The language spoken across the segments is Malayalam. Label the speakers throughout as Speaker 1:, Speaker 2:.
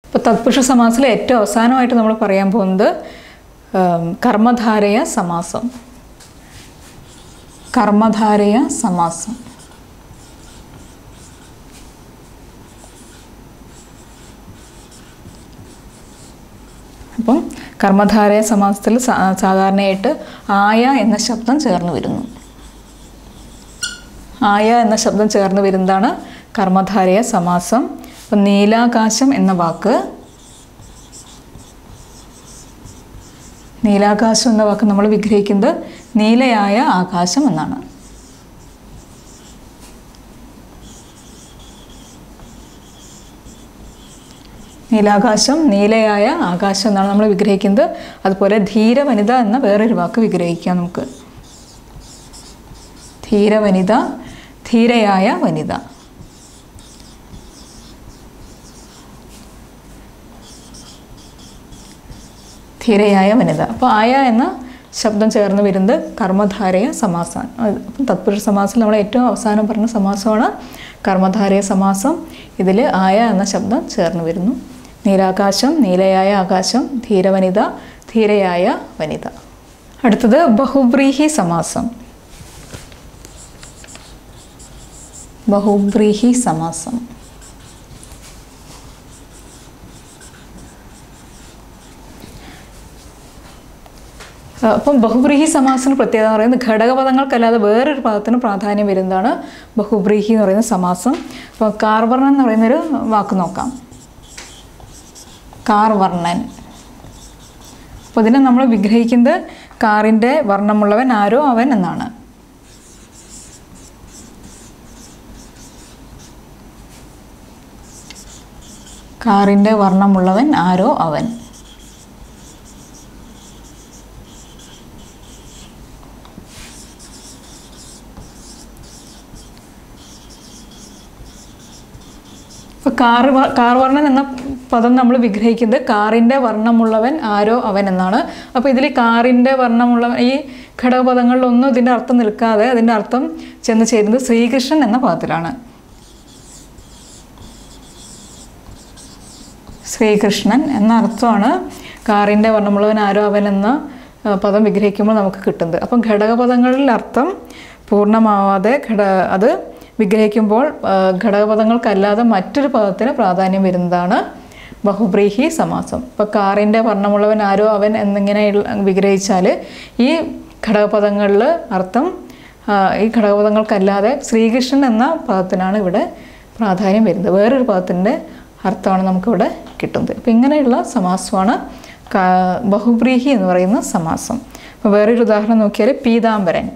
Speaker 1: അപ്പോൾ തത്പുരുഷ സമാസത്തിൽ ഏറ്റവും അവസാനമായിട്ട് നമ്മൾ പറയാൻ പോകുന്നത് കർമ്മധാരയ സമാസം. കർമ്മധാരയ സമാസം. അപ്പം കർമ്മധാരയ സമാസത്തിൽ സാധാരണയായിട്ട് ആയ എന്ന ശബ്ദം ചേർന്ന് വരുന്നു. ആയ എന്ന ശബ്ദം ചേർന്ന് വരുന്നതാണ് കർമ്മധാരയ സമാസം. അപ്പം നീലാകാശം എന്ന വാക്ക്, നീലാകാശം എന്ന വാക്ക് നമ്മൾ വിഗ്രഹിക്കുന്നത് നീലയായ ആകാശം എന്നാണ്. നീലാകാശം, നീലയായ ആകാശം എന്നാണ് നമ്മൾ വിഗ്രഹിക്കുന്നത്. അതുപോലെ ധീരവനിത എന്ന വേറൊരു വാക്ക് വിഗ്രഹിക്കാം നമുക്ക്. ധീരവനിത, ധീരയായ വനിത. ധീരയായ വനിത. അപ്പോൾ ആയ എന്ന ശബ്ദം ചേർന്ന് വരുന്നത് കർമ്മധാരയ സമാസമാണ്. അപ്പം തത്പുരുഷ സമാസത്തിൽ നമ്മൾ ഏറ്റവും അവസാനം പറഞ്ഞ സമാസമാണ് കർമ്മധാരയ സമാസം. ഇതിൽ ആയ എന്ന ശബ്ദം ചേർന്ന് വരുന്നു. നീലാകാശം, നീലയായ ആകാശം, ധീരവനിത, ധീരയായ വനിത. അടുത്തത് ബഹുബ്രീഹി സമാസം. ബഹുബ്രീഹി സമാസം. അപ്പം ബഹുബ്രീഹി സമാസത്തിന് പ്രത്യേകത എന്ന് പറയുന്നത് ഘടകപദങ്ങൾക്കല്ലാതെ വേറൊരു പദത്തിന് പ്രാധാന്യം വരുന്നതാണ് ബഹുബ്രീഹി എന്ന് പറയുന്ന സമാസം. അപ്പോൾ കാർവർണ്ണൻ എന്ന് പറയുന്നൊരു വാക്ക് നോക്കാം. കാർവർണ്ണൻ. അപ്പോൾ ഇതിനെ നമ്മൾ വിഗ്രഹിക്കുന്നത് കാറിൻ്റെ വർണ്ണമുള്ളവൻ ആരോ അവൻ എന്നാണ്. കാറിൻ്റെ വർണ്ണമുള്ളവൻ ആരോ അവൻ. കാർവർണ്ണൻ എന്ന പദം നമ്മൾ വിഗ്രഹിക്കുന്നത് കാറിൻ്റെ വർണ്ണമുള്ളവൻ ആരോ അവൻ എന്നാണ്. അപ്പോൾ ഇതിൽ കാറിൻ്റെ വർണ്ണമുള്ളവൻ ഈ ഘടകപദങ്ങളിലൊന്നും ഇതിൻ്റെ അർത്ഥം നിൽക്കാതെ അതിൻ്റെ അർത്ഥം ചെന്ന് ചേരുന്നത് ശ്രീകൃഷ്ണൻ എന്ന പദത്തിലാണ്. ശ്രീകൃഷ്ണൻ എന്ന അർത്ഥമാണ് കാറിൻ്റെ വർണ്ണമുള്ളവൻ ആരോ അവൻ എന്ന പദം വിഗ്രഹിക്കുമ്പോൾ നമുക്ക് കിട്ടുന്നത്. അപ്പം ഘടകപദങ്ങളിൽ അർത്ഥം പൂർണ്ണമാവാതെ അത് വിഗ്രഹിക്കുമ്പോൾ ഘടകപദങ്ങൾക്കല്ലാതെ മറ്റൊരു പദത്തിന് പ്രാധാന്യം വരുന്നതാണ് ബഹുബ്രീഹി സമാസം. ഇപ്പോൾ കാറിൻ്റെ വർണ്ണമുള്ളവൻ ആരോ അവൻ എന്നിങ്ങനെ വിഗ്രഹിച്ചാൽ ഈ ഘടകപദങ്ങളിൽ അർത്ഥം ഈ ഘടകപദങ്ങൾക്കല്ലാതെ ശ്രീകൃഷ്ണൻ എന്ന പദത്തിനാണ് ഇവിടെ പ്രാധാന്യം വരുന്നത്. വേറൊരു പദത്തിൻ്റെ അർത്ഥമാണ് നമുക്കിവിടെ കിട്ടുന്നത്. അപ്പോൾ ഇങ്ങനെയുള്ള സമാസമാണ് ബഹുബ്രീഹി എന്ന് പറയുന്ന സമാസം. അപ്പോൾ വേറൊരു ഉദാഹരണം നോക്കിയാൽ പീതാംബരൻ.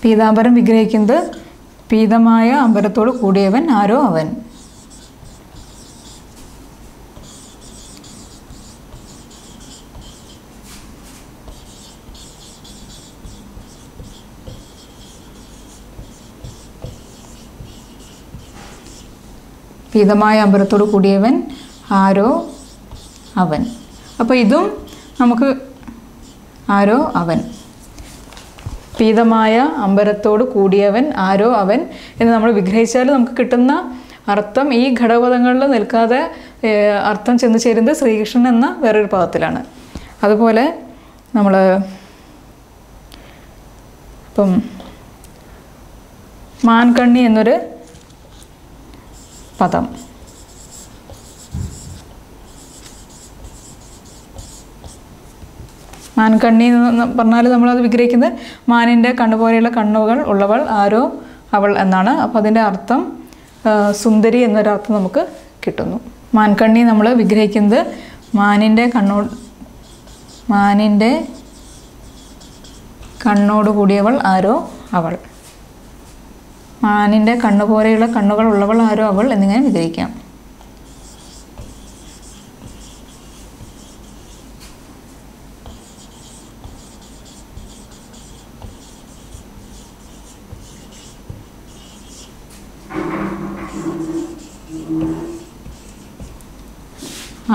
Speaker 1: പീതാംബരൻ വിഗ്രഹിക്കുന്നത് പീതമായ അമ്പരത്തോട് കൂടിയവൻ ആരോ അവൻ. പീതമായ അമ്പരത്തോട് കൂടിയവൻ ആരോ അവൻ. അപ്പോൾ ഇതും നമുക്ക് ആരോ അവൻ, പീതമായ അമ്പരത്തോട് കൂടിയവൻ ആരോ അവൻ എന്ന് നമ്മൾ വിഗ്രഹിച്ചാൽ നമുക്ക് കിട്ടുന്ന അർത്ഥം ഈ ഘടകപദങ്ങളിൽ നിൽക്കാതെ അർത്ഥം ചെന്ന് ചേരുന്നത് ശ്രീകൃഷ്ണൻ എന്ന വേറൊരു പദത്തിലാണ്. അതുപോലെ നമ്മൾ ഇപ്പം മാൻകണ്ണി എന്നൊരു പദം, മാൻകണ്ണി എന്ന് പറഞ്ഞാൽ നമ്മളത് വിഗ്രഹിക്കുന്നത് മാനിൻ്റെ കണ്ണുപോലെയുള്ള കണ്ണുകൾ ഉള്ളവൾ ആരോ അവൾ എന്നാണ്. അപ്പോൾ അതിൻ്റെ അർത്ഥം സുന്ദരി എന്നൊരർത്ഥം നമുക്ക് കിട്ടുന്നു. മാൻകണ്ണി നമ്മൾ വിഗ്രഹിക്കുന്നത് മാനിൻ്റെ കണ്ണോട് കൂടിയവൾ ആരോ അവൾ, മാനിൻ്റെ കണ്ണുപോലെയുള്ള കണ്ണുകൾ ഉള്ളവൾ ആരോ അവൾ എന്നിങ്ങനെ വിഗ്രഹിക്കാം.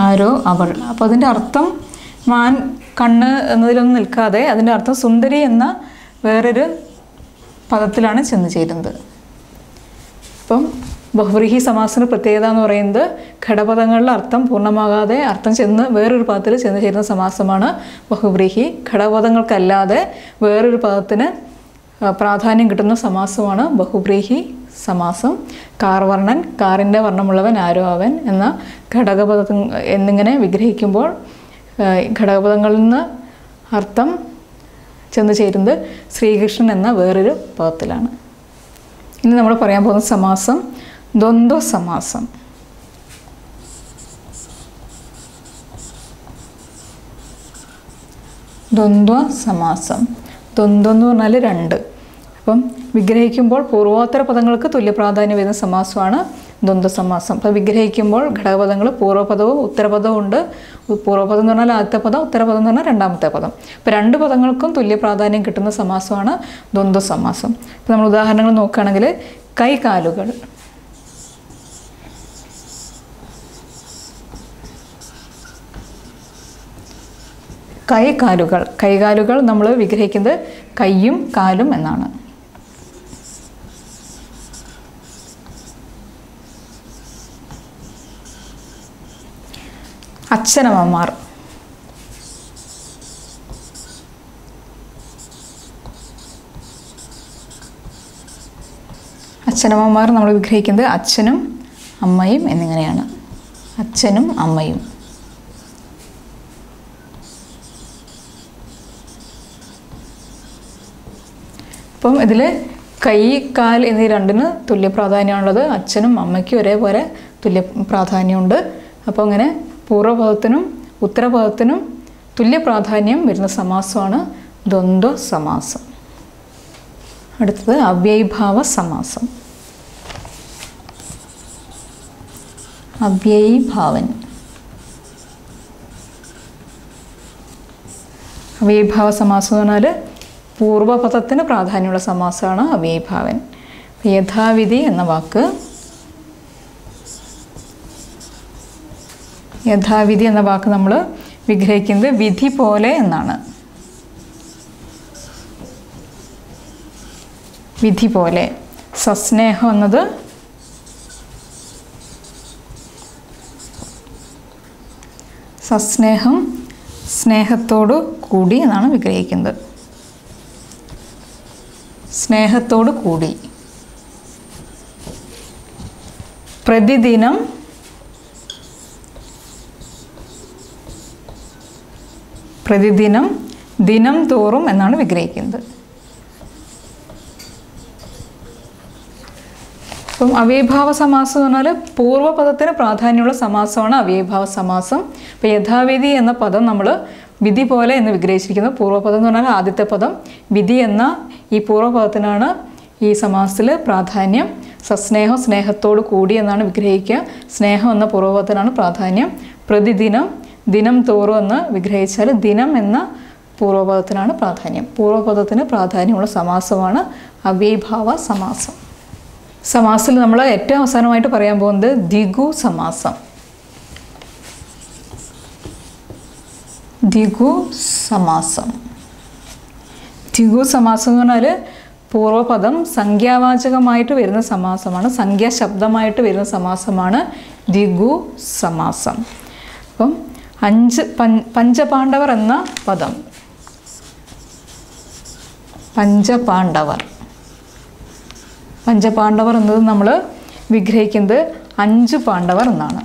Speaker 1: ആരോ അവൾ. അപ്പോൾ അതിൻ്റെ അർത്ഥം മാൻ കണ്ണ് എന്നതിലൊന്നും നിൽക്കാതെ അതിൻ്റെ അർത്ഥം സുന്ദരി എന്ന വേറൊരു പദത്തിലാണ് ചെന്ന് ചേരുന്നത്. അപ്പം ബഹുവ്രീഹി സമാസത്തിന് പ്രത്യേകത എന്ന് പറയുന്നത് ഘടപദങ്ങളിലെ അർത്ഥം പൂർണ്ണമാകാതെ അർത്ഥം ചെന്ന് വേറൊരു പദത്തിൽ ചെന്ന് ചേരുന്ന സമാസമാണ് ബഹുവ്രീഹി. ഘടപദങ്ങൾക്കല്ലാതെ വേറൊരു പദത്തിന് പ്രാധാന്യം കിട്ടുന്ന സമാസമാണ് ബഹുവ്രീഹി സമാസം. കാർവർണ്ണൻ, കാറിൻ്റെ വർണ്ണമുള്ളവൻ, ആരോ അവൻ എന്ന ഘടകപദ എന്നിങ്ങനെ വിഗ്രഹിക്കുമ്പോൾ ഘടകപദങ്ങളിൽ നിന്ന് അർത്ഥം ചെന്ന് ചേരുന്നത് ശ്രീകൃഷ്ണൻ എന്ന വേറൊരു പദത്തിലാണ്. ഇനി നമ്മൾ പറയാൻ പോകുന്ന സമാസം ദ്വന്ദ്വ സമാസം. ദ്വന്ദ്വ സമാസം. ദ്വന്ദ്വം എന്ന് പറഞ്ഞാൽ രണ്ട്. അപ്പം വിഗ്രഹിക്കുമ്പോൾ പൂർവോത്തര പദങ്ങൾക്ക് തുല്യ പ്രാധാന്യം വരുന്ന സമാസമാണ് ദ്വന്ദ്വ സമാസം. അപ്പോൾ വിഗ്രഹിക്കുമ്പോൾ ഘടകപദങ്ങൾ പൂർവ്വപദവും ഉത്തരപദവും ഉണ്ട്. പൂർവ്വപദം എന്ന് പറഞ്ഞാൽ ആദ്യത്തെ പദം, ഉത്തരപദം എന്ന് പറഞ്ഞാൽ രണ്ടാമത്തെ പദം. അപ്പോൾ രണ്ട് പദങ്ങൾക്കും തുല്യ പ്രാധാന്യം കിട്ടുന്ന സമാസമാണ് ദ്വന്ദ്വ സമാസം. ഇപ്പോൾ നമ്മൾ ഉദാഹരണങ്ങൾ നോക്കുകയാണെങ്കിൽ കൈകാലുകൾ. കൈകാലുകൾ. കൈകാലുകൾ നമ്മൾ വിഗ്രഹിക്കുന്നത് കയ്യും കാലും എന്നാണ്. അച്ഛനമ്മമാർ. അച്ഛനമ്മമാർ നമ്മൾ വിഗ്രഹിക്കുന്നത് അച്ഛനും അമ്മയും എന്നിങ്ങനെയാണ്. അച്ഛനും അമ്മയും. അപ്പം ഇതിൽ കൈ കാൽ എന്നീ രണ്ടിന് തുല്യ പ്രാധാന്യമുള്ളത്. അച്ഛനും അമ്മയ്ക്കും ഒരേപോലെ തുല്യ പ്രാധാന്യമുണ്ട്. അപ്പോൾ അങ്ങനെ പൂർവ്വപദത്തിനും ഉത്തരപദത്തിനും തുല്യ പ്രാധാന്യം വരുന്ന സമാസമാണ് ദ്വന്ദ്വ സമാസം. അടുത്തത് അവ്യയീഭാവ സമാസം. അവ്യയീഭാവൻ. അവ്യയീഭാവ സമാസം എന്ന് പറഞ്ഞാൽ പൂർവ്വപദത്തിന് പ്രാധാന്യമുള്ള സമാസമാണ് അവ്യയീഭാവൻ. യഥാവിധി എന്ന വാക്ക്, യഥാവിധി എന്ന വാക്ക് നമ്മൾ വിഗ്രഹിക്കുന്നത് വിധി പോലെ എന്നാണ്. വിധി പോലെ. സസ്നേഹം എന്നത് സസ്നേഹം സ്നേഹത്തോടു കൂടി എന്നാണ് വിഗ്രഹിക്കുന്നത്. സ്നേഹത്തോടു കൂടി. പ്രതിദിനം പ്രതിദിനം ദിനം തോറും എന്നാണ് വിഗ്രഹിക്കുന്നത്. അപ്പം അവ്യയീഭാവ സമാസം എന്ന് പറഞ്ഞാൽ പൂർവ്വപദത്തിന് പ്രാധാന്യമുള്ള സമാസമാണ് അവ്യയീഭാവ സമാസം. അപ്പോൾ യഥാവിധി എന്ന പദം നമ്മൾ വിധി പോലെ എന്ന് വിഗ്രഹിച്ചിരിക്കുന്നു. പൂർവ്വപദം എന്ന് പറഞ്ഞാൽ ആദ്യത്തെ പദം. വിധി എന്ന ഈ പൂർവ്വപദത്തിനാണ് ഈ സമാസത്തിൽ പ്രാധാന്യം. സസ്നേഹം സ്നേഹത്തോട് കൂടി എന്നാണ് വിഗ്രഹിക്കുക. സ്നേഹം എന്ന പൂർവ്വപദത്തിനാണ് പ്രാധാന്യം. പ്രതിദിനം ദിനം തോറും എന്ന് വിഗ്രഹിച്ചാൽ ദിനം എന്ന പൂർവ്വപദത്തിനാണ് പ്രാധാന്യം. പൂർവ്വപദത്തിന് പ്രാധാന്യമുള്ള സമാസമാണ് അവ്യയീഭാവ സമാസം. സമാസത്തിൽ നമ്മൾ ഏറ്റവും അവസാനമായിട്ട് പറയാൻ പോകുന്നത് ദ്വിഗു സമാസം. ദ്വിഗു സമാസം. ദ്വിഗു സമാസം എന്ന് പറഞ്ഞാൽ പൂർവ്വപദം സംഖ്യാവാചകമായിട്ട് വരുന്ന സമാസമാണ്. സംഖ്യാശബ്ദമായിട്ട് വരുന്ന സമാസമാണ് ദ്വിഗു സമാസം. അപ്പം പഞ്ചപാണ്ഡവർ എന്ന പദം. പഞ്ചപാണ്ഡവർ. പഞ്ചപാണ്ഡവർ എന്നത് നമ്മൾ വിഗ്രഹിക്കുന്നത് 5 പാണ്ഡവർ എന്നാണ്.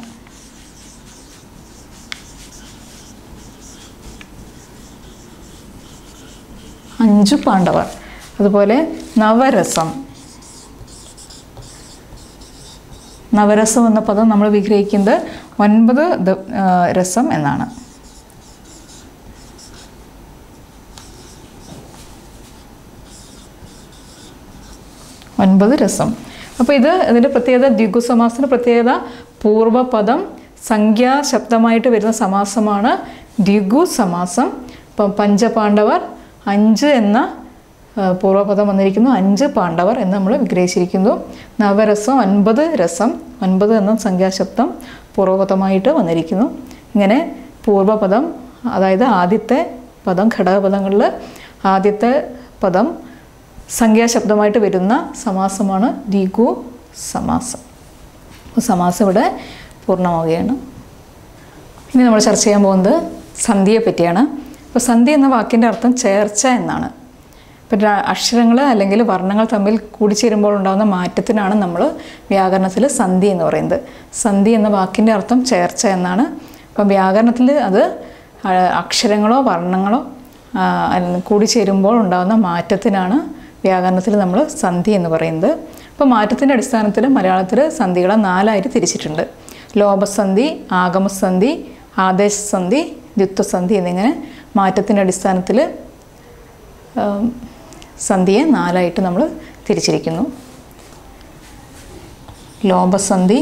Speaker 1: 5 പാണ്ഡവർ. അതുപോലെ നവരസം. നവരസം എന്ന പദം നമ്മൾ വിഗ്രഹിക്കുന്നത് 9 രസം എന്നാണ്. 9 രസം. അപ്പോൾ ഇതിൻ്റെ പ്രത്യേകത, ദ്വിഗു സമാസത്തിൻ്റെ പ്രത്യേകത പൂർവ്വപദം സംഖ്യാശബ്ദമായിട്ട് വരുന്ന സമാസമാണ് ദ്വിഗു സമാസം. അപ്പം പഞ്ചപാണ്ഡവർ 5 എന്ന പൂർവ്വപദം വന്നിരിക്കുന്നു. 5 പാണ്ഡവർ എന്ന് നമ്മൾ വിഗ്രഹിച്ചിരിക്കുന്നു. നവരസം 9 രസം. 9 എന്ന സംഖ്യാശബ്ദം പൂർവ്വപദമായിട്ട് വന്നിരിക്കുന്നു. ഇങ്ങനെ പൂർവ്വപദം, അതായത് ആദ്യത്തെ പദം, ഘടകപദങ്ങളിൽ ആദ്യത്തെ പദം സംഖ്യാശബ്ദമായിട്ട് വരുന്ന സമാസമാണ് ദ്വിഗു സമാസം. അപ്പോൾ സമാസം ഇവിടെ പൂർണ്ണമാവുകയാണ്. ഇനി നമ്മൾ ചർച്ച ചെയ്യാൻ പോകുന്നത് സന്ധിയെ പറ്റിയാണ്. അപ്പോൾ സന്ധി എന്ന വാക്കിൻ്റെ അർത്ഥം ചേർച്ച എന്നാണ്. ഇപ്പം അക്ഷരങ്ങൾ അല്ലെങ്കിൽ വർണ്ണങ്ങൾ തമ്മിൽ കൂടിച്ചേരുമ്പോൾ ഉണ്ടാകുന്ന മാറ്റത്തിനാണ് നമ്മൾ വ്യാകരണത്തിൽ സന്ധി എന്ന് പറയുന്നത്. സന്ധി എന്ന വാക്കിൻ്റെ അർത്ഥം ചേർച്ച എന്നാണ്. അപ്പം വ്യാകരണത്തിൽ അത് അക്ഷരങ്ങളോ വർണ്ണങ്ങളോ കൂടിച്ചേരുമ്പോൾ ഉണ്ടാകുന്ന മാറ്റത്തിനാണ് വ്യാകരണത്തിൽ നമ്മൾ സന്ധി എന്ന് പറയുന്നത്. അപ്പോൾ മാറ്റത്തിൻ്റെ അടിസ്ഥാനത്തിൽ മലയാളത്തിൽ സന്ധികളെ 4ആയിട്ട് തിരിച്ചിട്ടുണ്ട്. ലോപസന്ധി, ആഗമസന്ധി, ആദേശസന്ധി, ദ്വിത്വസന്ധി എന്നിങ്ങനെ മാറ്റത്തിൻ്റെ അടിസ്ഥാനത്തിൽ സന്ധിയെ 4ആയിട്ട് നമ്മൾ തിരിച്ചിരിക്കുന്നു. ലോപസന്ധി,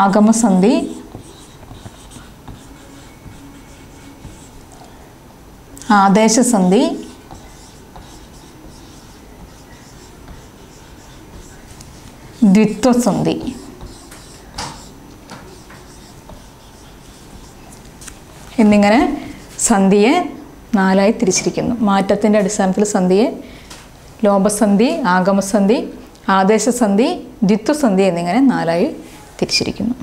Speaker 1: ആഗമസന്ധി, ആദേശസന്ധി, ദ്വിത്വസന്ധി. എന്നിങ്ങനെ സന്ധിയെ 4ആയി തിരിച്ചിരിക്കുന്നു. മാറ്റത്തിൻ്റെ അടിസ്ഥാനത്തിൽ സന്ധിയെ ലോപസന്ധി, ആഗമസന്ധി, ആദേശസന്ധി, ദ്വിത്വസന്ധി എന്നിങ്ങനെ 4ആയി തിരിച്ചിരിക്കുന്നു.